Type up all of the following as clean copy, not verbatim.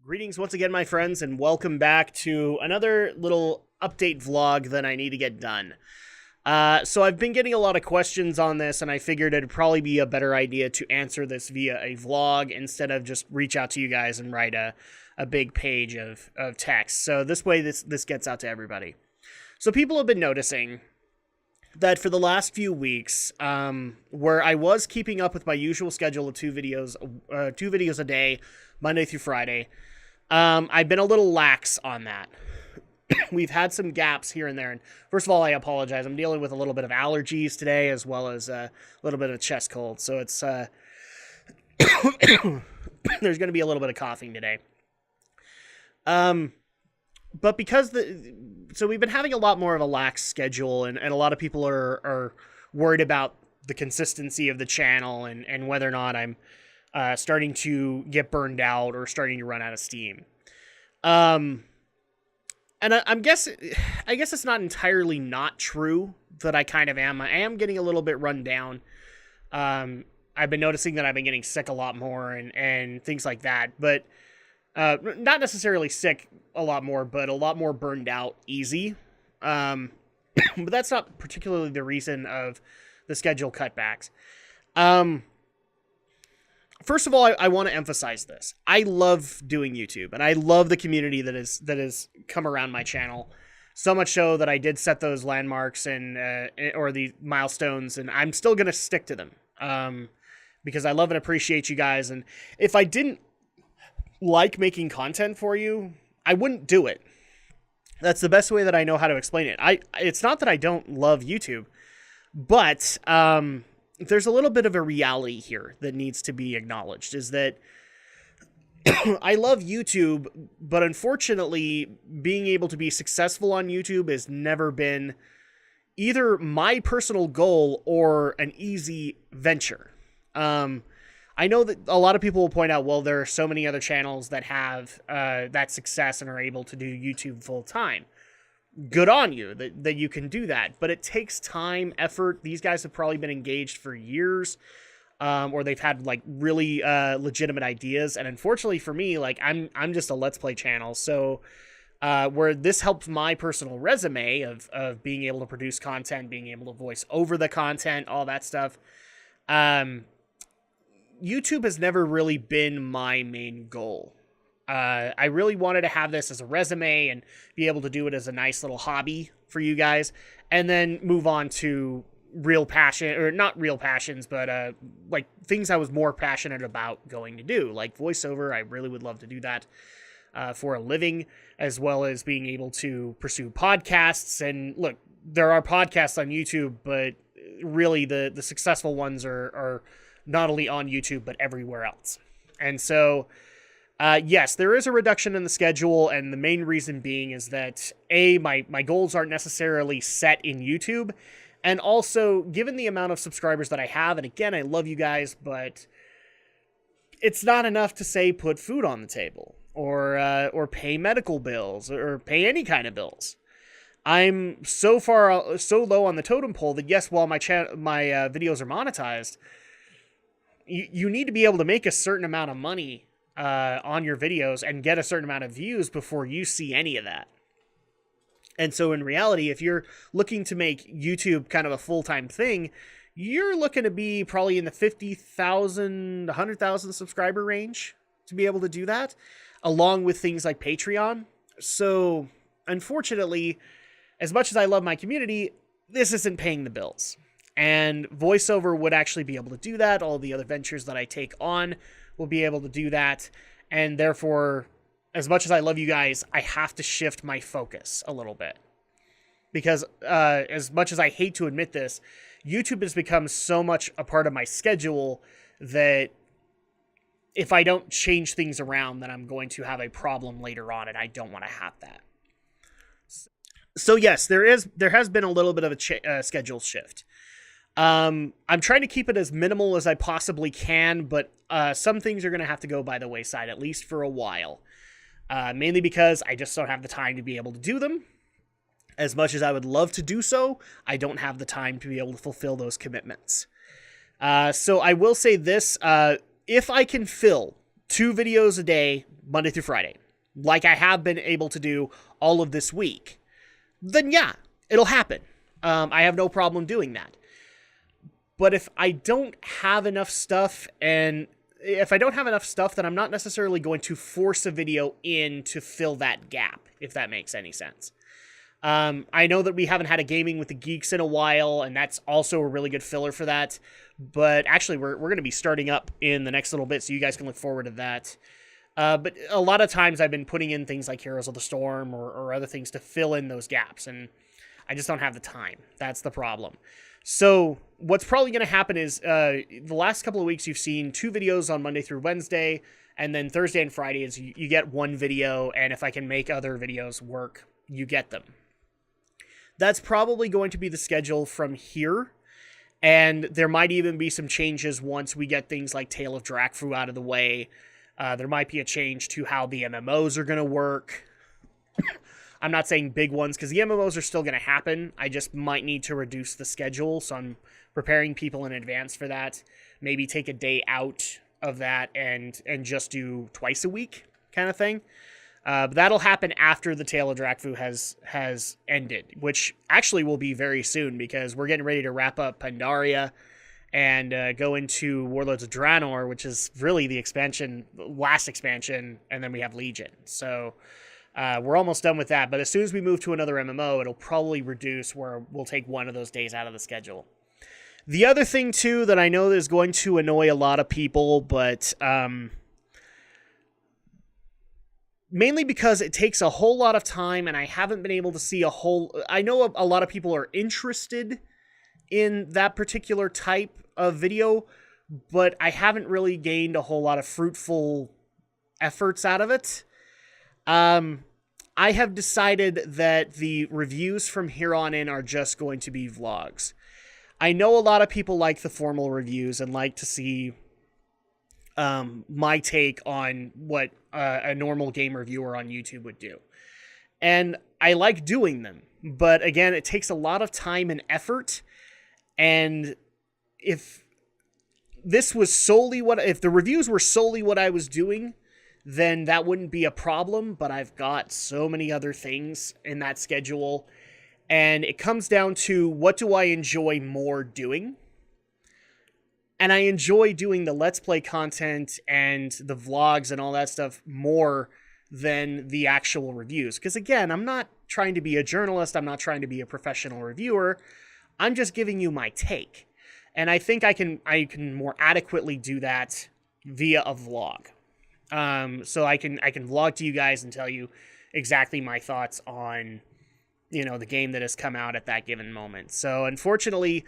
Greetings once again, my friends, and welcome back to another little update vlog that I need to get done. So I've been getting a lot of questions on this, and I figured it'd probably be a better idea to answer this via a vlog instead of just reach out to you guys and write a big page of text. So this way, this gets out to everybody. So people have been noticing that for the last few weeks, where I was keeping up with my usual schedule of two videos a day, Monday through Friday, I've been a little lax on that. We've had some gaps here and there, and first of all, I apologize. I'm dealing with a little bit of allergies today, as well as a little bit of chest cold, so it's there's going to be a little bit of coughing today. But because so we've been having a lot more of a lax schedule, and a lot of people are worried about the consistency of the channel and whether or not I'm starting to get burned out or starting to run out of steam. And I guess it's not entirely not true that I kind of am. I am getting a little bit run down. I've been noticing that I've been getting sick a lot more and things like that, but not necessarily sick a lot more, but a lot more burned out easy. But that's not particularly the reason of the schedule cutbacks. First of all, I want to emphasize this. I love doing YouTube, and I love the community that has come around my channel. So much so that I did set those landmarks and or the milestones, and I'm still going to stick to them because I love and appreciate you guys. And if I didn't like making content for you, I wouldn't do it. That's the best way that I know how to explain it. It's not that I don't love YouTube, but there's a little bit of a reality here that needs to be acknowledged, is that I love YouTube, but unfortunately, being able to be successful on YouTube has never been either my personal goal or an easy venture. I know that a lot of people will point out, well, there are so many other channels that have that success and are able to do YouTube full time. Good on you that you can do that, but it takes time, effort. These guys have probably been engaged for years, or they've had like really legitimate ideas. And unfortunately for me, like I'm just a Let's Play channel, so where this helps my personal resume of being able to produce content, being able to voice over the content, all that stuff. YouTube has never really been my main goal. I really wanted to have this as a resume and be able to do it as a nice little hobby for you guys, and then move on to real passion, or not real passions, but like things I was more passionate about going to do, like voiceover. I really would love to do that for a living, as well as being able to pursue podcasts. And look, there are podcasts on YouTube, but really the successful ones are not only on YouTube, but everywhere else. And so yes, there is a reduction in the schedule, and the main reason being is that, my goals aren't necessarily set in YouTube, and also, given the amount of subscribers that I have, and again, I love you guys, but it's not enough to, say, put food on the table, or pay medical bills, or pay any kind of bills. I'm so low on the totem pole that, yes, while my videos are monetized, you need to be able to make a certain amount of money on your videos and get a certain amount of views before you see any of that. And so in reality, if you're looking to make YouTube kind of a full-time thing, you're looking to be probably in the 50,000, 100,000 subscriber range to be able to do that, along with things like Patreon. So unfortunately, as much as I love my community, this isn't paying the bills. And voiceover would actually be able to do that. All the other ventures that I take on will be able to do that, and therefore, as much as I love you guys, I have to shift my focus a little bit, because as much as I hate to admit this, YouTube has become so much a part of my schedule that if I don't change things around, then I'm going to have a problem later on, and I don't want to have that. So yes, there has been a little bit of a schedule shift. I'm trying to keep it as minimal as I possibly can, but some things are going to have to go by the wayside, at least for a while. Mainly because I just don't have the time to be able to do them. As much as I would love to do so, I don't have the time to be able to fulfill those commitments. So I will say this, if I can fill 2 videos a day, Monday through Friday, like I have been able to do all of this week, then yeah, it'll happen. I have no problem doing that. But if I don't have enough stuff, then I'm not necessarily going to force a video in to fill that gap, if that makes any sense. I know that we haven't had a Gaming with the Geeks in a while, and that's also a really good filler for that. But actually, we're going to be starting up in the next little bit, so you guys can look forward to that. But a lot of times I've been putting in things like Heroes of the Storm or other things to fill in those gaps, and I just don't have the time. That's the problem. So what's probably going to happen is the last couple of weeks you've seen 2 videos on Monday through Wednesday, and then Thursday and Friday is you get 1 video, and if I can make other videos work, you get them. That's probably going to be the schedule from here, and there might even be some changes once we get things like Tale of Drak out of the way. There might be a change to how the MMOs are going to work. I'm not saying big ones, because the MMOs are still going to happen. I just might need to reduce the schedule, so I'm preparing people in advance for that. Maybe take a day out of that and just do twice a week kind of thing. But that'll happen after the Tale of Drak has ended, which actually will be very soon, because we're getting ready to wrap up Pandaria and go into Warlords of Draenor, which is really the last expansion, and then we have Legion. So we're almost done with that, but as soon as we move to another MMO, it'll probably reduce where we'll take one of those days out of the schedule. The other thing, too, that I know is going to annoy a lot of people, but mainly because it takes a whole lot of time, and I haven't been able to see I know a lot of people are interested in that particular type of video, but I haven't really gained a whole lot of fruitful efforts out of it. I have decided that the reviews from here on in are just going to be vlogs. I know a lot of people like the formal reviews and like to see my take on what a normal game reviewer on YouTube would do. And I like doing them, but again, it takes a lot of time and effort. And if the reviews were solely what I was doing, then that wouldn't be a problem, but I've got so many other things in that schedule, and it comes down to what do I enjoy more doing? And I enjoy doing the Let's Play content and the vlogs and all that stuff more than the actual reviews. Because again, I'm not trying to be a journalist, I'm not trying to be a professional reviewer, I'm just giving you my take. And I think I can more adequately do that via a vlog. So I can vlog to you guys and tell you exactly my thoughts on, the game that has come out at that given moment. So unfortunately,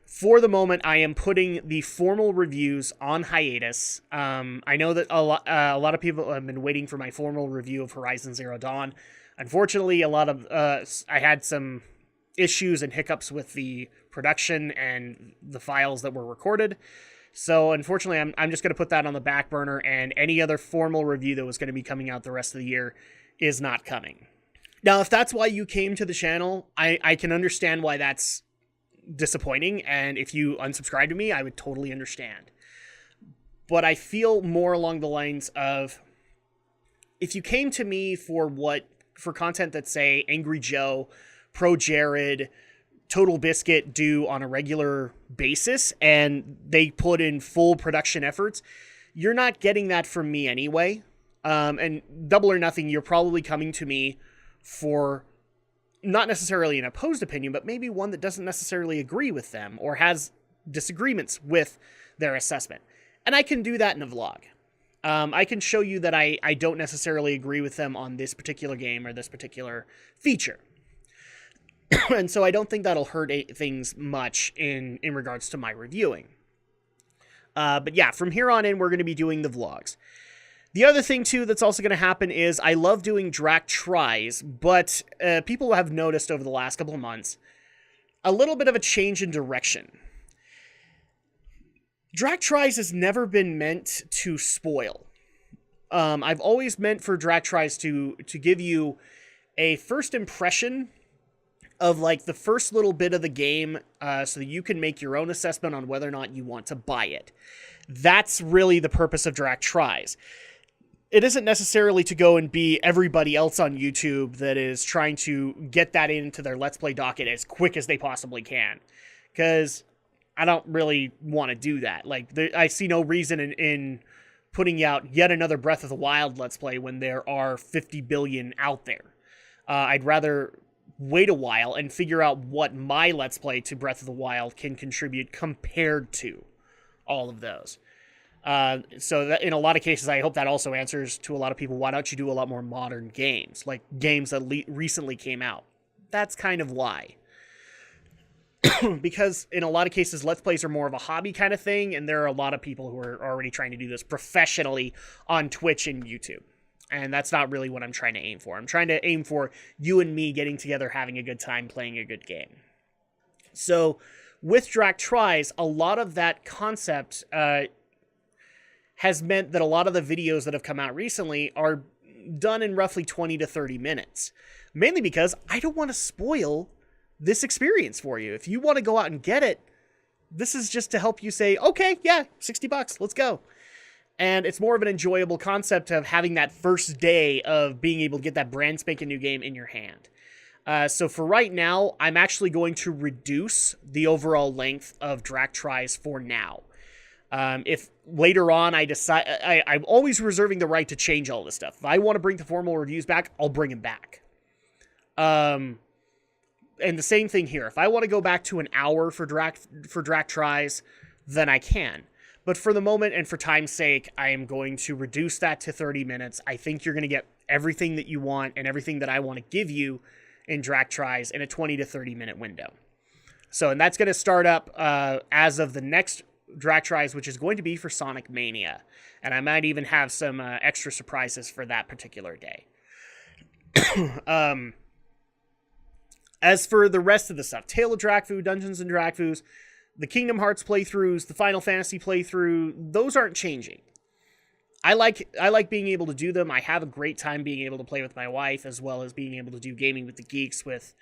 for the moment, I am putting the formal reviews on hiatus. I know that a lot of people have been waiting for my formal review of Horizon Zero Dawn. Unfortunately, I had some issues and hiccups with the production and the files that were recorded. So unfortunately, I'm just going to put that on the back burner, and any other formal review that was going to be coming out the rest of the year is not coming. Now, if that's why you came to the channel, I can understand why that's disappointing, and if you unsubscribe to me, I would totally understand. But I feel more along the lines of, if you came to me for content that, say, Angry Joe, Pro Jared, Total Biscuit do on a regular basis, and they put in full production efforts, you're not getting that from me anyway. And Double or Nothing, you're probably coming to me for not necessarily an opposed opinion, but maybe one that doesn't necessarily agree with them or has disagreements with their assessment. And I can do that in a vlog. I can show you that I don't necessarily agree with them on this particular game or this particular feature. And so I don't think that'll hurt things much in regards to my reviewing. But yeah, from here on in, we're going to be doing the vlogs. The other thing, too, that's also going to happen is I love doing Drak tries, but people have noticed over the last couple of months a little bit of a change in direction. Drak tries has never been meant to spoil. I've always meant for Drak tries to give you a first impression of like the first little bit of the game, so that you can make your own assessment on whether or not you want to buy it. That's really the purpose of Drak tries. it isn't necessarily to go and be everybody else on YouTube that is trying to get that into their Let's Play docket as quick as they possibly can. Because I don't really want to do that. Like, I see no reason in putting out yet another Breath of the Wild Let's Play when there are 50 billion out there. I'd rather wait a while and figure out what my Let's Play to Breath of the Wild can contribute compared to all of those. So that, in a lot of cases, I hope that also answers to a lot of people, why don't you do a lot more modern games, like games that recently came out? That's kind of why. Because in a lot of cases, Let's Plays are more of a hobby kind of thing, and there are a lot of people who are already trying to do this professionally on Twitch and YouTube. And that's not really what I'm trying to aim for. I'm trying to aim for you and me getting together, having a good time, playing a good game. So with Drak Tries, a lot of that concept has meant that a lot of the videos that have come out recently are done in roughly 20 to 30 minutes. Mainly because I don't want to spoil this experience for you. If you want to go out and get it, this is just to help you say, okay, yeah, $60, let's go. And it's more of an enjoyable concept of having that first day of being able to get that brand spanking new game in your hand. So for right now, I'm actually going to reduce the overall length of Drak Tries for now. If later on I decide, I'm always reserving the right to change all this stuff. If I want to bring the formal reviews back, I'll bring them back. And the same thing here. If I want to go back to an hour for Drak Tries, then I can. But for the moment and for time's sake, I am going to reduce that to 30 minutes. I think you're going to get everything that you want and everything that I want to give you in Drak Tries in a 20 to 30 minute window. So, and that's going to start up as of the next Drak Tries, which is going to be for Sonic Mania. And I might even have some extra surprises for that particular day. As for the rest of the stuff, Tale of Drakfu, Dungeons and Drakfus, the Kingdom Hearts playthroughs, the Final Fantasy playthrough, those aren't changing. I like being able to do them. I have a great time being able to play with my wife, as well as being able to do Gaming with the Geeks with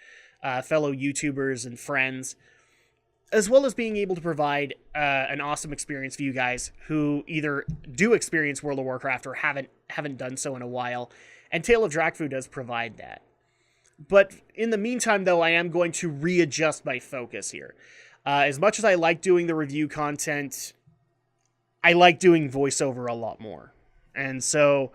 fellow YouTubers and friends, as well as being able to provide an awesome experience for you guys who either do experience World of Warcraft or haven't done so in a while. And Tale of Drakfu does provide that. But in the meantime, though, I am going to readjust my focus here. As much as I like doing the review content, I like doing voiceover a lot more. And so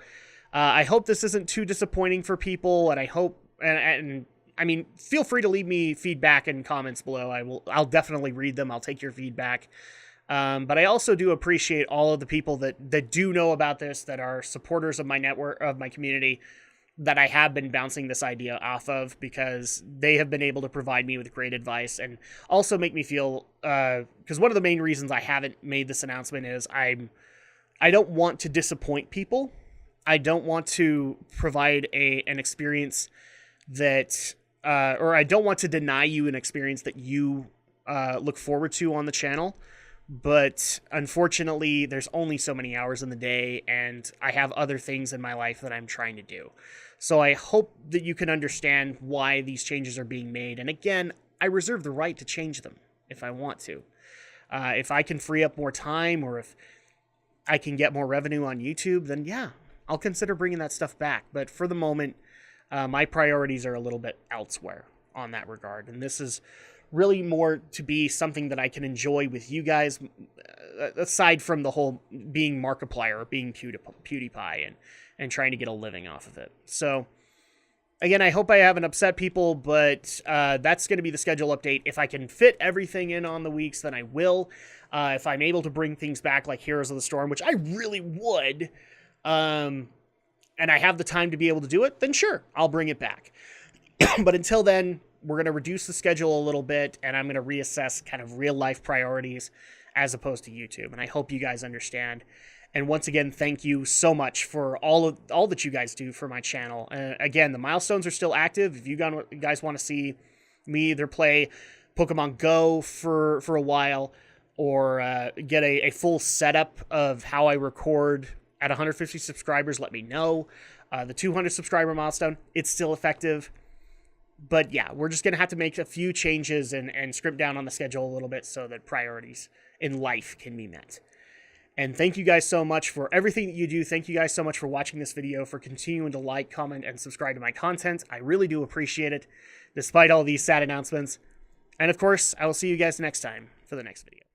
I hope this isn't too disappointing for people, and I hope, and I mean, feel free to leave me feedback and comments below. I'll definitely read them. I'll take your feedback. But I also do appreciate all of the people that do know about this, that are supporters of my network, of my community, that I have been bouncing this idea off of, because they have been able to provide me with great advice and also make me feel, because one of the main reasons I haven't made this announcement is I don't want to disappoint people. I don't want to provide an experience that, or I don't want to deny you an experience that you look forward to on the channel. But unfortunately, there's only so many hours in the day, and I have other things in my life that I'm trying to do. So I hope that you can understand why these changes are being made. And again, I reserve the right to change them if I want to. If I can free up more time, or if I can get more revenue on YouTube, then yeah, I'll consider bringing that stuff back. But for the moment, my priorities are a little bit elsewhere on that regard. And this is really more to be something that I can enjoy with you guys, aside from the whole being Markiplier or being PewDiePie and trying to get a living off of it. So again, I hope I haven't upset people, but that's going to be the schedule update. If I can fit everything in on the weeks, then I will. If I'm able to bring things back like Heroes of the Storm, which I really would, and I have the time to be able to do it, then sure, I'll bring it back. But until then, we're going to reduce the schedule a little bit, and I'm going to reassess kind of real life priorities as opposed to YouTube. And I hope you guys understand. And once again, thank you so much for all that you guys do for my channel. Again, the milestones are still active. If you guys want to see me either play Pokemon Go for a while, or get a full setup of how I record at 150 subscribers, let me know. The 200 subscriber milestone, it's still effective. But yeah, we're just going to have to make a few changes and script down on the schedule a little bit so that priorities in life can be met. And thank you guys so much for everything that you do. Thank you guys so much for watching this video, for continuing to like, comment, and subscribe to my content. I really do appreciate it, despite all these sad announcements. And of course, I will see you guys next time for the next video.